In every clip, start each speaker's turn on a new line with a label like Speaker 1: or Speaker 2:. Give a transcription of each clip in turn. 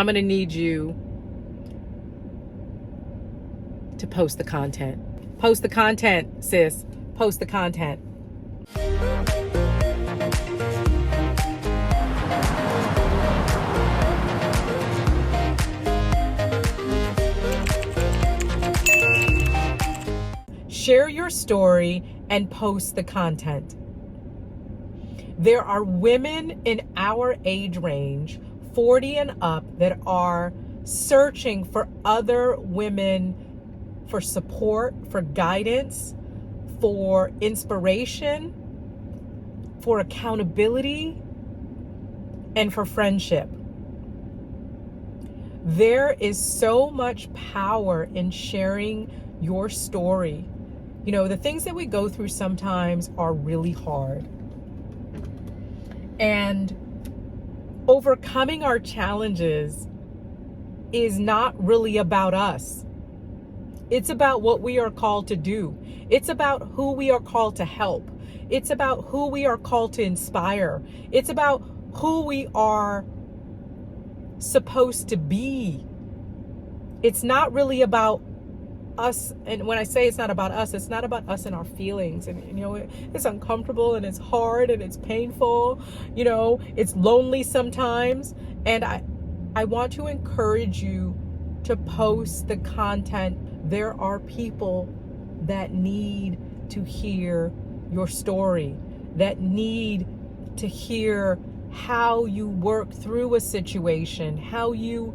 Speaker 1: I'm going to need you to post the content. Post the content, sis. Post the content. Share your story and post the content. There are women in our age range, 40 and up, that are searching for other women for support, for guidance, for inspiration, for accountability, and for friendship. There is so much power in sharing your story. You know, the things that we go through sometimes are really hard. And overcoming our challenges is not really about us. It's about what we are called to do. It's about who we are called to help. It's about who we are called to inspire. It's about who we are supposed to be. It's not really about us. And when I say it's not about us, it's not about us and our feelings. And, you know, it's uncomfortable and it's hard and it's painful. You know, it's lonely sometimes. And I want to encourage you to post the content. There are people that need to hear your story, that need to hear how you worked through a situation, how you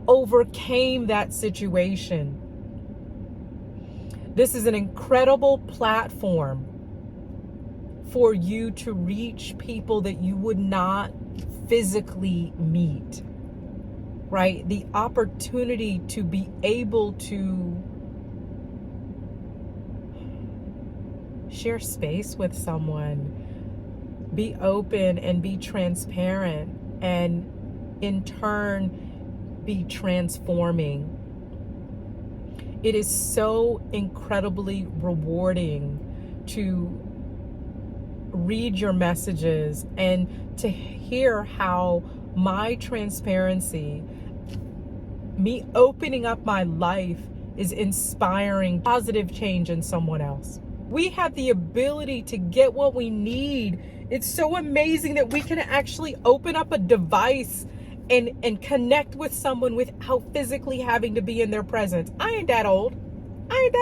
Speaker 1: overcame that situation. This is an incredible platform for you to reach people that you would not physically meet, right? The opportunity to be able to share space with someone, be open and be transparent, and in turn be transforming. It is so incredibly rewarding to read your messages and to hear how my transparency, me opening up my life, is inspiring positive change in someone else. We have the ability to get what we need. It's so amazing that we can actually open up a device and connect with someone without physically having to be in their presence. I ain't that old. We ain't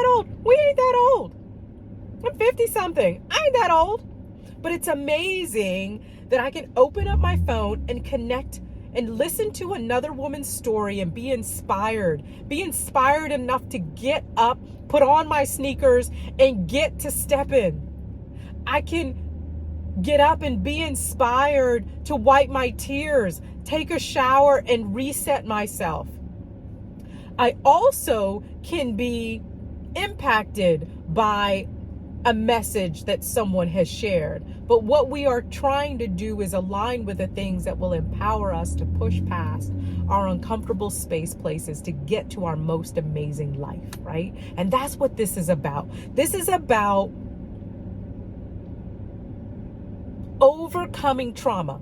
Speaker 1: that old. I'm 50 something. I ain't that old. But it's amazing that I can open up my phone and connect and listen to another woman's story and be inspired enough to get up, put on my sneakers, and get to stepping. I can get up and be inspired to wipe my tears, take a shower, and reset myself. I also can be impacted by a message that someone has shared. But what we are trying to do is align with the things that will empower us to push past our uncomfortable space places to get to our most amazing life, right? And that's what this is about. This is about overcoming trauma.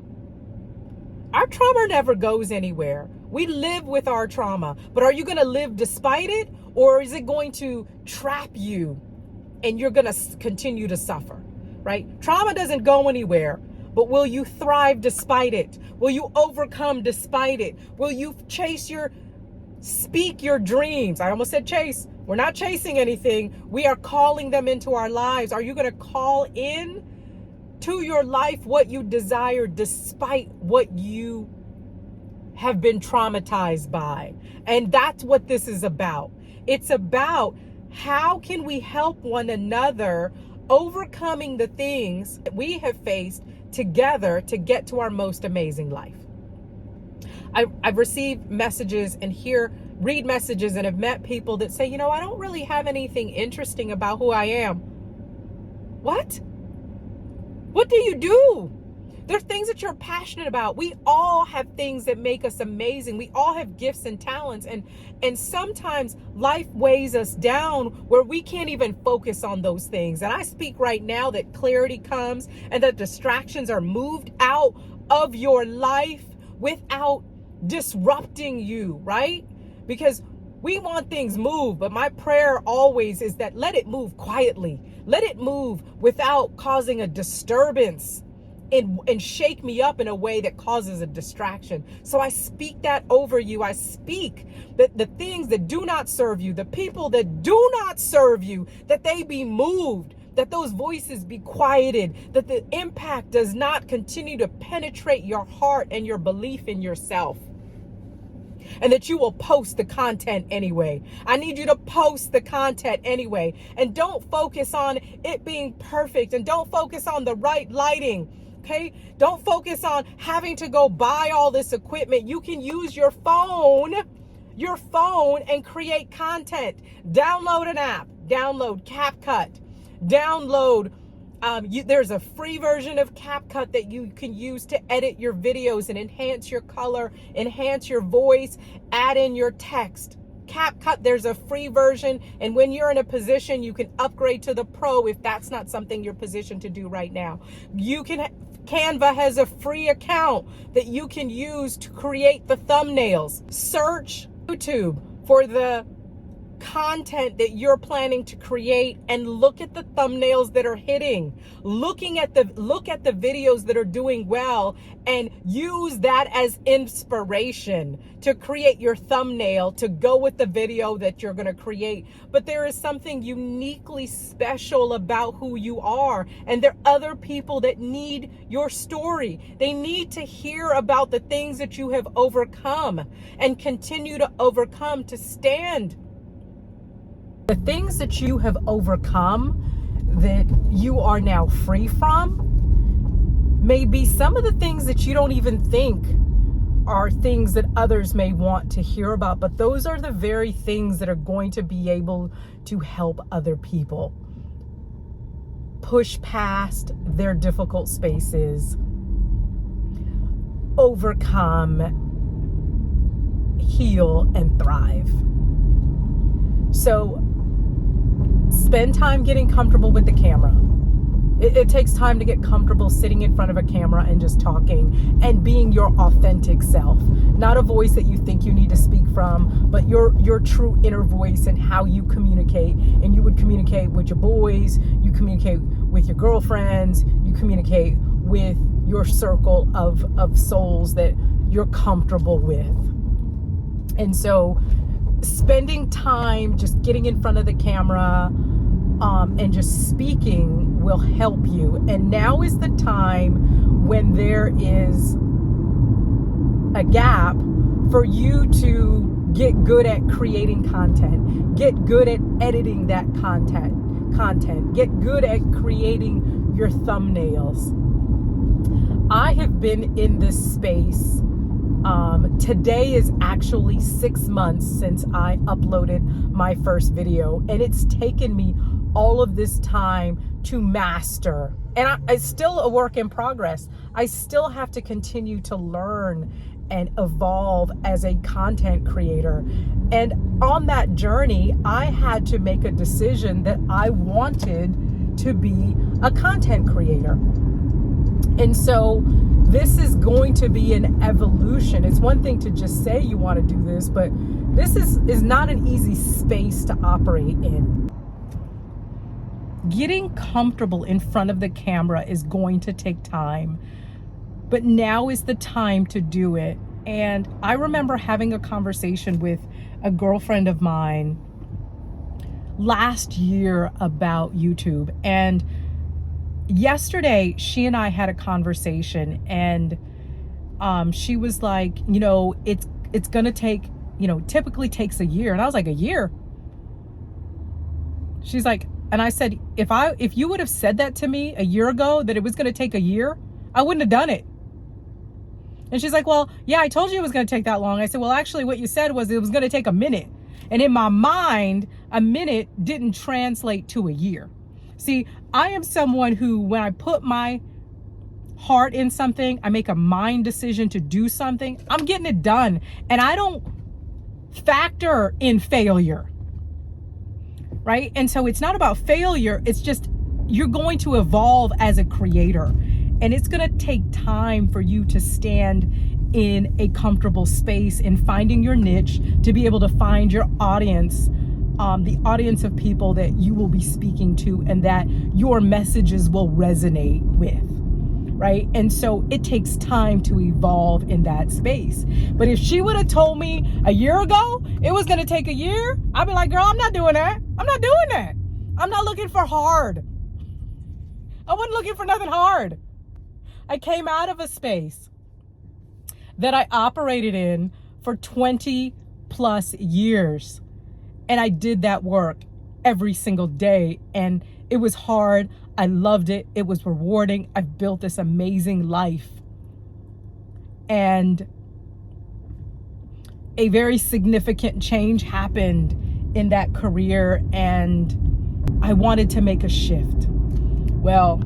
Speaker 1: Our trauma never goes anywhere. We live with our trauma, but are you going to live despite it, or is it going to trap you and you're going to continue to suffer, right? Trauma doesn't go anywhere, but will you thrive despite it? Will you overcome despite it? Will you speak your dreams? I almost said chase. We're not chasing anything. We are calling them into our lives. Are you going to call in to your life what you desire despite what you have been traumatized by? And that's what this is about. It's about how can we help one another overcoming the things that we have faced together to get to our most amazing life. I've received messages and read messages and have met people that say, you know, I don't really have anything interesting about who I am. What? What do you do? There are things that you're passionate about. We all have things that make us amazing. We all have gifts and talents. And sometimes life weighs us down where we can't even focus on those things. And I speak right now that clarity comes and that distractions are moved out of your life without disrupting you, right? Because we want things moved, but my prayer always is that let it move quietly. Let it move without causing a disturbance and shake me up in a way that causes a distraction. So I speak that over you. I speak that the things that do not serve you, the people that do not serve you, that they be moved, that those voices be quieted, that the impact does not continue to penetrate your heart and your belief in yourself. And that you will post the content anyway. I need you to post the content anyway. And don't focus on it being perfect, and don't focus on the right lighting. Okay? Don't focus on having to go buy all this equipment. You can use your phone and create content. Download an app, download Capcut, download there's a free version of Capcut that you can use to edit your videos and enhance your color, enhance your voice, add in your text. Capcut, there's a free version, and when you're in a position, you can upgrade to the pro if that's not something you're positioned to do right now. Canva has a free account that you can use to create the thumbnails. Search YouTube for the content that you're planning to create and look at the thumbnails that are hitting. Look at the videos that are doing well and use that as inspiration to create your thumbnail to go with the video that you're going to create. But there is something uniquely special about who you are, and there are other people that need your story. They need to hear about the things that you have overcome and continue to overcome, to stand. The things that you have overcome, that you are now free from, may be some of the things that you don't even think are things that others may want to hear about, but those are the very things that are going to be able to help other people push past their difficult spaces, overcome, heal, and thrive. So spend time getting comfortable with the camera. It takes time to get comfortable sitting in front of a camera and just talking and being your authentic self. Not a voice that you think you need to speak from, but your true inner voice and how you communicate. And you would communicate with your boys, you communicate with your girlfriends, you communicate with your circle of souls that you're comfortable with. And so spending time just getting in front of the camera and just speaking will help you. And now is the time when there is a gap for you to get good at creating content, get good at editing that content, get good at creating your thumbnails. I have been in this space. Today is actually 6 months since I uploaded my first video, and it's taken me all of this time to master. And it's still a work in progress. I still have to continue to learn and evolve as a content creator. And on that journey, I had to make a decision that I wanted to be a content creator. And so this is going to be an evolution. It's one thing to just say you want to do this, but this is not an easy space to operate in. Getting comfortable in front of the camera is going to take time, but now is the time to do it. And I remember having a conversation with a girlfriend of mine last year about YouTube, and yesterday she and I had a conversation, and she was like, it's gonna take, typically takes a year. And I was like, a year? She's like, and I said, if you would have said that to me a year ago, that it was gonna take a year, I wouldn't have done it. And she's like, well, yeah, I told you it was gonna take that long. I said, well, actually what you said was it was gonna take a minute. And in my mind, a minute didn't translate to a year. See, I am someone who, when I put my heart in something, I make a mind decision to do something, I'm getting it done. And I don't factor in failure, right? And so it's not about failure. It's just, you're going to evolve as a creator. And it's going to take time for you to stand in a comfortable space and finding your niche to be able to find your audience, the audience of people that you will be speaking to and that your messages will resonate with, right? And so it takes time to evolve in that space. But if she would have told me a year ago it was going to take a year, I'd be like, girl, I'm not doing that. I'm not doing that. I'm not looking for hard. I wasn't looking for nothing hard. I came out of a space that I operated in for 20 plus years. And I did that work every single day. And it was hard. I loved it. It was rewarding. I've built this amazing life. And a very significant change happened in that career. And I wanted to make a shift. Well,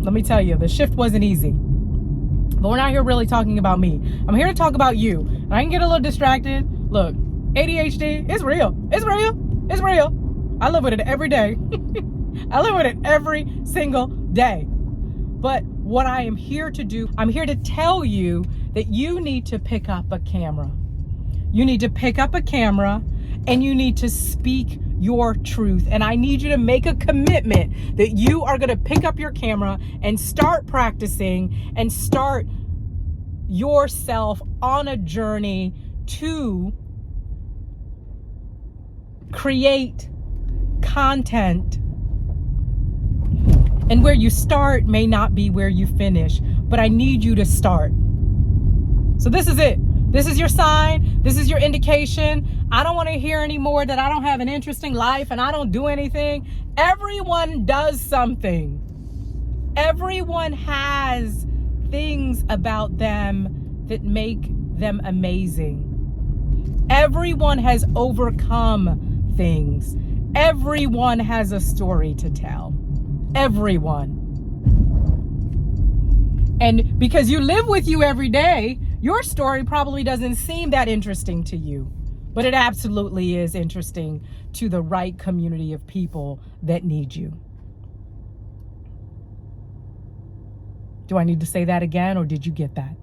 Speaker 1: let me tell you, the shift wasn't easy. But we're not here really talking about me. I'm here to talk about you. And I can get a little distracted. Look, ADHD, it's real. It's real. It's real. I live with it every day. I live with it every single day. But what I am here to do, I'm here to tell you that you need to pick up a camera. You need to pick up a camera and you need to speak your truth. And I need you to make a commitment that you are going to pick up your camera and start practicing and start yourself on a journey to create content. And where you start may not be where you finish, but I need you to start. So this is it. This is your sign. This is your indication. I don't want to hear anymore that I don't have an interesting life and I don't do anything. Everyone does something. Everyone has things about them that make them amazing. Everyone has overcome things. Everyone has a story to tell. Everyone. And because you live with you every day, your story probably doesn't seem that interesting to you, but it absolutely is interesting to the right community of people that need you. Do I need to say that again, or did you get that?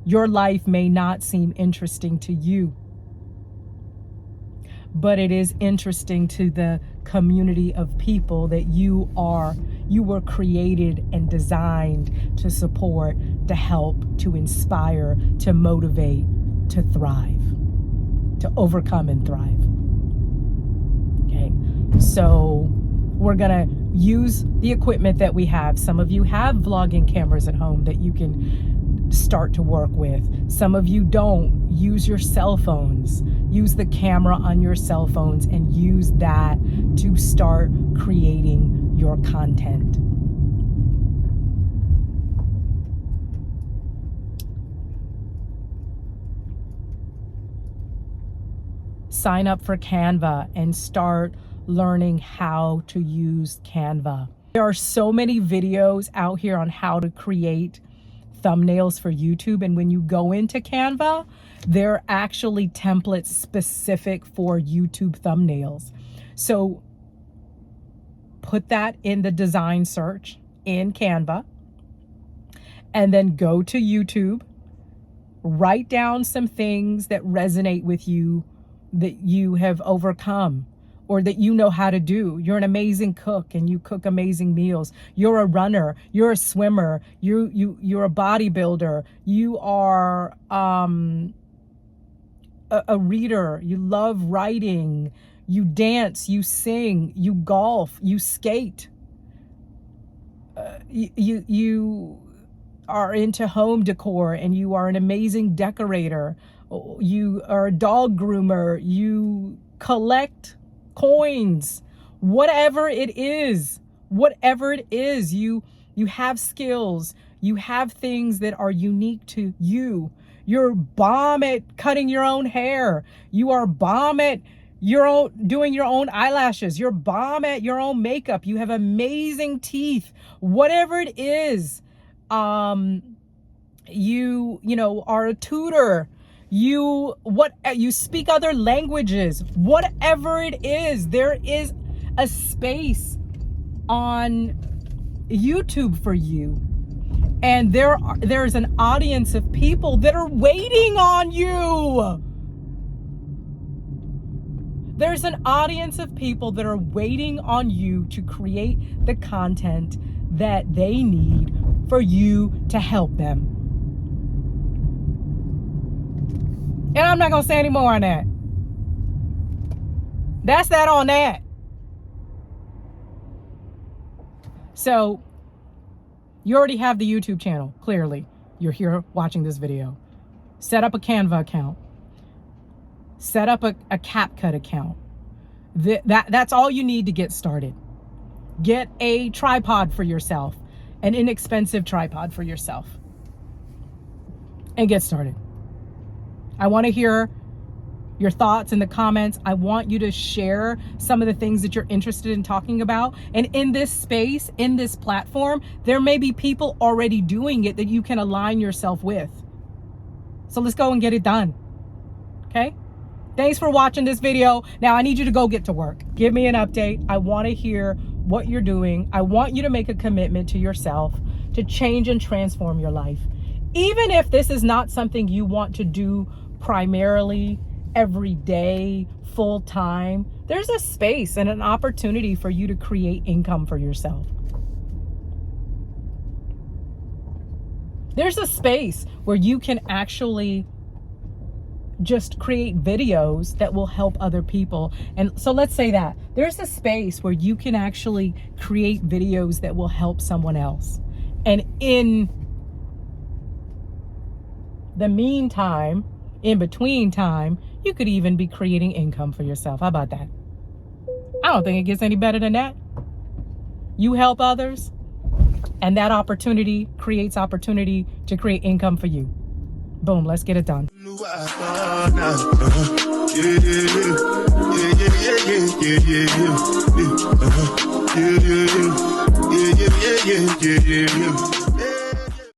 Speaker 1: Your life may not seem interesting to you, but it is interesting to the community of people that you were created and designed to support, to help, to inspire, to motivate, to thrive, to overcome and thrive. Okay, so we're gonna use the equipment that we have. Some of you have vlogging cameras at home that you can start to work with. Some of you don't. Use your cell phones. Use the camera on your cell phones and use that to start creating your content. Sign up for Canva and start learning how to use Canva. There are so many videos out here on how to create thumbnails for YouTube, and when you go into Canva, there are actually templates specific for YouTube thumbnails. So put that in the design search in Canva and then go to YouTube, write down some things that resonate with you that you have overcome or that you know how to do. You're an amazing cook and you cook amazing meals. You're a runner, you're a swimmer, you're a bodybuilder, you are a reader, you love writing, you dance, you sing, you golf, you skate, you are into home decor and you are an amazing decorator, you are a dog groomer, you collect coins, whatever it is, you have skills, you have things that are unique to you. You're bomb at cutting your own hair. You are bomb at doing your own eyelashes. You're bomb at your own makeup. You have amazing teeth. Whatever it is, you are a tutor. You speak other languages. Whatever it is, there is a space on YouTube for you. And there's an audience of people that are waiting on you. There's an audience of people that are waiting on you to create the content that they need for you to help them. And I'm not going to say any more on that. That's that on that. So, you already have the YouTube channel, clearly. You're here watching this video. Set up a Canva account. Set up a Capcut account. That's all you need to get started. Get a tripod for yourself, an inexpensive tripod for yourself, and get started. I want to hear your thoughts in the comments. I want you to share some of the things that you're interested in talking about. And in this space, in this platform, there may be people already doing it that you can align yourself with. So let's go and get it done. Okay? Thanks for watching this video. Now I need you to go get to work. Give me an update. I want to hear what you're doing. I want you to make a commitment to yourself to change and transform your life. Even if this is not something you want to do primarily, every day, full time, there's a space and an opportunity for you to create income for yourself. There's a space where you can actually just create videos that will help other people. And so let's say that there's a space where you can actually create videos that will help someone else. And in the meantime, in between time, you could even be creating income for yourself. How about that? I don't think it gets any better than that. You help others, and that opportunity creates opportunity to create income for you. Boom, let's get it done.